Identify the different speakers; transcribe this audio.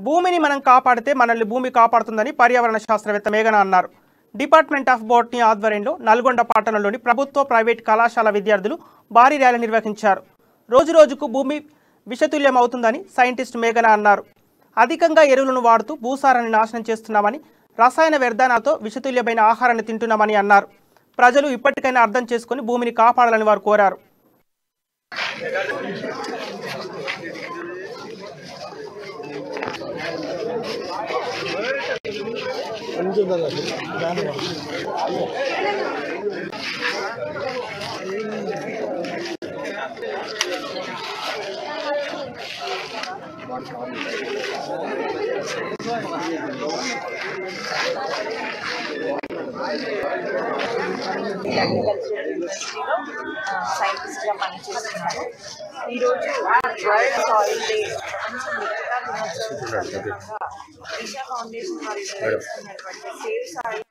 Speaker 1: భూమిని మనం కాపాడితే మనల్ని భూమి కాపాడుతుందని పర్యావరణ శాస్త్రవేత్త మేఘన అన్నారు. డిపార్ట్మెంట్ ఆఫ్ బోటనీ ఆధ్వర్యంలో నల్గొండ పట్టణంలోని ప్రభుత్వ ప్రైవేట్ కళాశాల విద్యార్థులు భారీ ర్యాలీ నిర్వహించారు. రోజురోజుకు భూమి విషతుల్యం అవుతుందని సైంటిస్ట్ మేఘన అన్నారు. అధికంగా ఎరువులను వాడుతూ భూసారాన్ని నాశనం చేస్తున్నామని, రసాయన వ్యర్థాలతో విషతుల్యమైన ఆహారాన్ని తింటున్నామని అన్నారు. ప్రజలు ఇప్పటికైనా అర్థం చేసుకుని భూమిని కాపాడాలని వారు కోరారు.
Speaker 2: అగ్రికల్చరల్ యూనివర్సిటీలో సైంటిస్ట్గా పనిచేస్తున్నాను. ఈరోజు వరల్డ్ సాయిల్ డే ప్రపంచ మొత్తం దినోత్సవం సందర్భంగా ఈషా ఫౌండేషన్ వారు నిర్వహిస్తున్నటువంటి సేవ్ సాయిల్